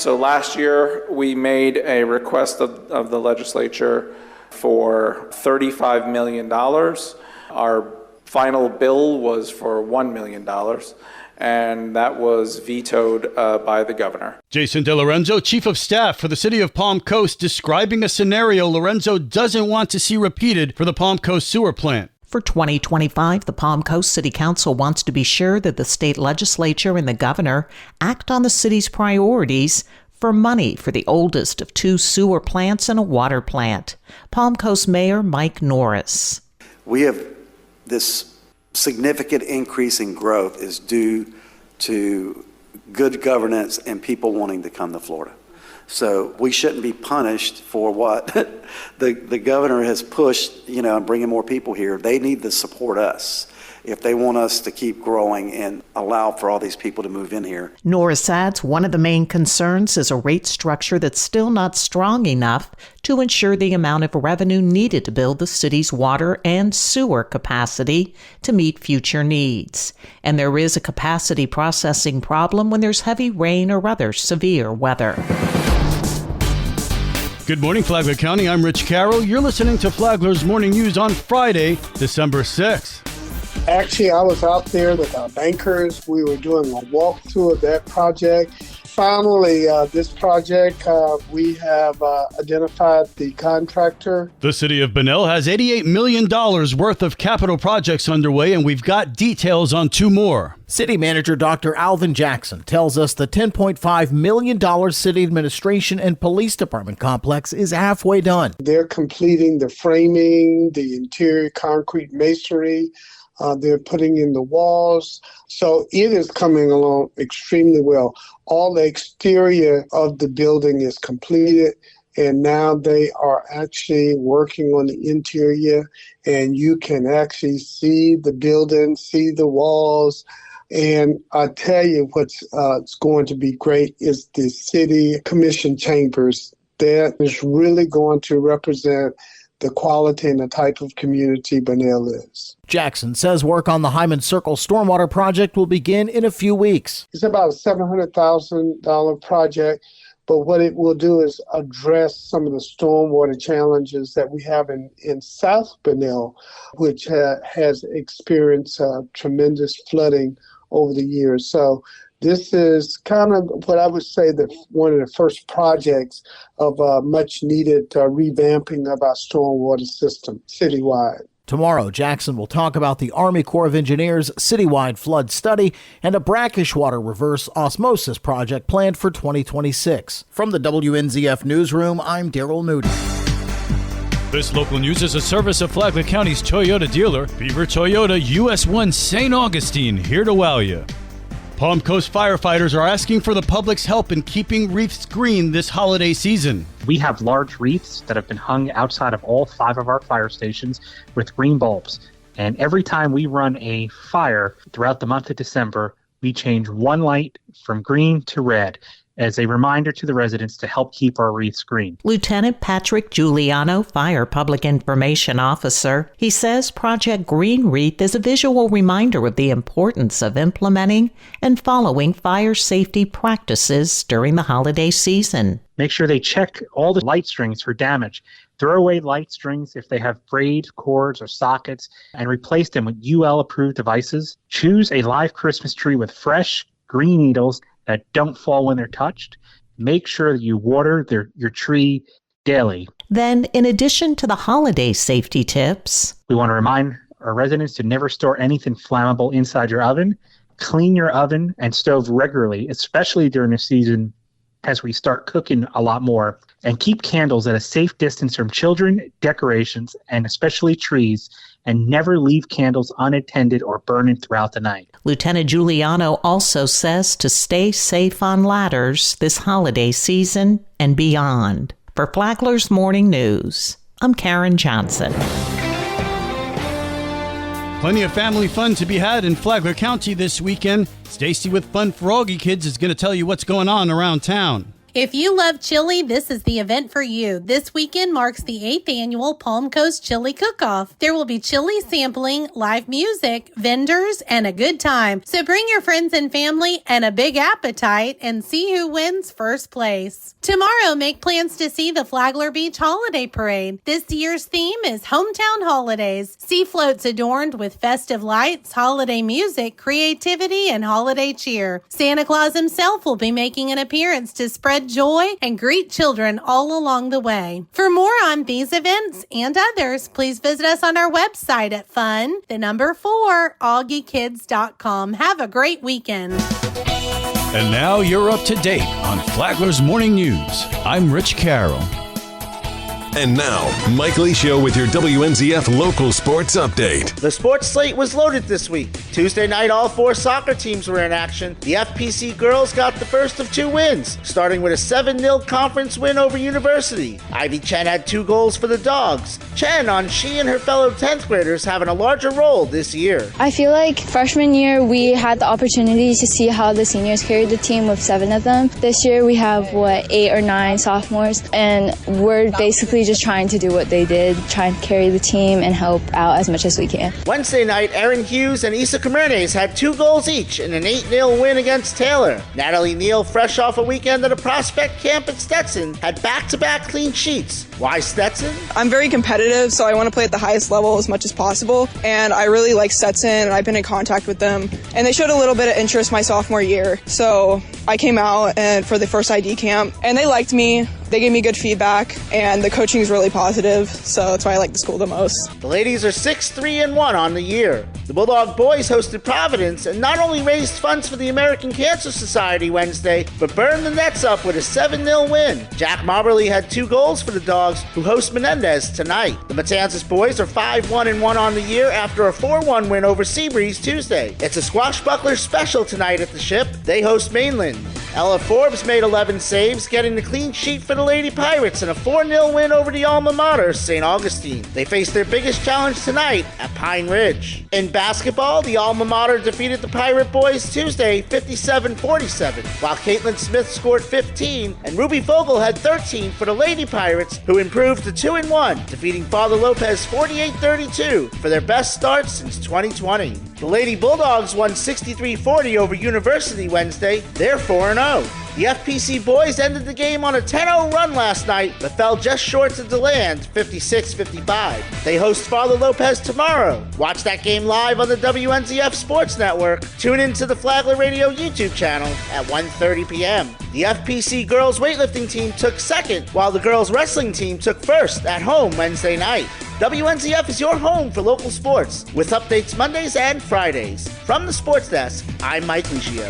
So last year, we made a request of the legislature for $35 million. Our final bill was for $1 million, and that was vetoed by the governor. Jason DeLorenzo, Chief of Staff for the City of Palm Coast, describing a scenario Lorenzo doesn't want to see repeated for the Palm Coast sewer plant. For 2025, the Palm Coast City Council wants to be sure that the state legislature and the governor act on the city's priorities for money for the oldest of 2 sewer plants and a water plant. Palm Coast Mayor Mike Norris. We have this significant increase in growth is due to good governance and people wanting to come to Florida. So we shouldn't be punished for what the governor has pushed, and bringing more people here. They need to support us if they want us to keep growing and allow for all these people to move in here. Norris adds one of the main concerns is a rate structure that's still not strong enough to ensure the amount of revenue needed to build the city's water and sewer capacity to meet future needs. And there is a capacity processing problem when there's heavy rain or other severe weather. Good morning, Flagler County. I'm Rich Carroll. You're listening to Flagler's Morning News on Friday, December 6th. Actually, I was out there with our bankers. We were doing a walkthrough of that project. Finally, this project, we have identified the contractor. The city of Bunnell has $88 million worth of capital projects underway, and we've got details on 2 more. City Manager Dr. Alvin Jackson tells us the $10.5 million city administration and police department complex is halfway done. They're completing the framing, the interior concrete masonry. They're putting in the walls. So it is coming along extremely well. All the exterior of the building is completed, and now they are actually working on the interior, and you can actually see the building, see the walls. And I tell you what's going to be great is the city commission chambers. That is really going to represent the quality and the type of community Bunnell is. Jackson says work on the Hyman Circle Stormwater project will begin in a few weeks. It's about a $700,000 project, but what it will do is address some of the stormwater challenges that we have in South Bunnell, which has experienced tremendous flooding over the years. So this is kind of what I would say that one of the first projects of much needed revamping of our stormwater system citywide. Tomorrow, Jackson will talk about the Army Corps of Engineers citywide flood study and a brackish water reverse osmosis project planned for 2026. From the WNZF Newsroom, I'm Daryl Moody. This local news is a service of Flagler County's Toyota dealer, Beaver Toyota, US 1 St. Augustine, here to wow you. Palm Coast firefighters are asking for the public's help in keeping reefs green this holiday season. We have large wreaths that have been hung outside of all 5 of our fire stations with green bulbs. And every time we run a fire throughout the month of December, we change one light from green to red as a reminder to the residents to help keep our wreaths green. Lieutenant Patrick Giuliano, Fire Public Information Officer, he says Project Green Wreath is a visual reminder of the importance of implementing and following fire safety practices during the holiday season. Make sure they check all the light strings for damage. Throw away light strings if they have frayed cords or sockets and replace them with UL-approved devices. Choose a live Christmas tree with fresh, green needles that don't fall when they're touched. Make sure that you water your tree daily. Then, in addition to the holiday safety tips, we want to remind our residents to never store anything flammable inside your oven. Clean your oven and stove regularly, especially during the season as we start cooking a lot more. And keep candles at a safe distance from children, decorations, and especially trees, and never leave candles unattended or burning throughout the night. Lieutenant Giuliano also says to stay safe on ladders this holiday season and beyond. For Flagler's Morning News, I'm Karen Johnson. Plenty of family fun to be had in Flagler County this weekend. Stacy with Fun Froggy Kids is going to tell you what's going on around town. If you love chili, this is the event for you. This weekend marks the 8th annual Palm Coast Chili Cook-Off. There will be chili sampling, live music, vendors, and a good time. So bring your friends and family and a big appetite and see who wins first place. Tomorrow, make plans to see the Flagler Beach Holiday Parade. This year's theme is Hometown Holidays. See floats adorned with festive lights, holiday music, creativity, and holiday cheer. Santa Claus himself will be making an appearance to spread joy and greet children all along the way. For more on these events and others, please visit us on our website at fun4augiekids.com. Have a great weekend. And now you're up to date on Flagler's Morning News. I'm Rich Carroll. And now, Mike Lee Show with your WNZF local sports update. The sports slate was loaded this week. Tuesday night, all 4 soccer teams were in action. The FPC girls got the first of 2 wins, starting with a 7-0 conference win over University. Ivy Chen had 2 goals for the Dogs. Chen on she and her fellow 10th graders having a larger role this year. I feel like freshman year we had the opportunity to see how the seniors carried the team with 7 of them. This year we have 8 or 9 sophomores, and we're basically just trying to do what they did, trying to carry the team and help out as much as we can. Wednesday night, Erin Hughes and Issa Camernes had 2 goals each in an 8-0 win against Taylor. Natalie Neal, fresh off a weekend at a prospect camp at Stetson, had back-to-back clean sheets. Why Stetson? I'm very competitive, so I want to play at the highest level as much as possible, and I really like Stetson, and I've been in contact with them, and they showed a little bit of interest my sophomore year, so I came out and for the first ID camp, and they liked me. They gave me good feedback, and the coaching is really positive, so that's why I like the school the most. The ladies are 6-3-1 on the year. The Bulldog boys hosted Providence and not only raised funds for the American Cancer Society Wednesday, but burned the nets up with a 7-0 win. Jack Mobberly had 2 goals for the Dogs, who host Menendez tonight. The Matanzas boys are 5-1-1 on the year after a 4-1 win over Seabreeze Tuesday. It's a Squashbuckler special tonight at the Ship. They host Mainland. Ella Forbes made 11 saves, getting the clean sheet for the Lady Pirates in a 4-0 win over the alma mater, St. Augustine. They face their biggest challenge tonight at Pine Ridge. In basketball, the alma mater defeated the Pirate Boys Tuesday 57-47, while Caitlin Smith scored 15 and Ruby Vogel had 13 for the Lady Pirates, who improved to 2-1, defeating Father Lopez 48-32 for their best start since 2020. The Lady Bulldogs won 63-40 over University Wednesday. They're 4-0. The FPC boys ended the game on a 10-0 run last night, but fell just short to DeLand, 56-55. They host Father Lopez tomorrow. Watch that game live on the WNZF Sports Network. Tune in to the Flagler Radio YouTube channel at 1:30 p.m. The FPC girls weightlifting team took second, while the girls wrestling team took first at home Wednesday night. WNZF is your home for local sports, with updates Mondays and Fridays. From the Sports Desk, I'm Mike Liggio.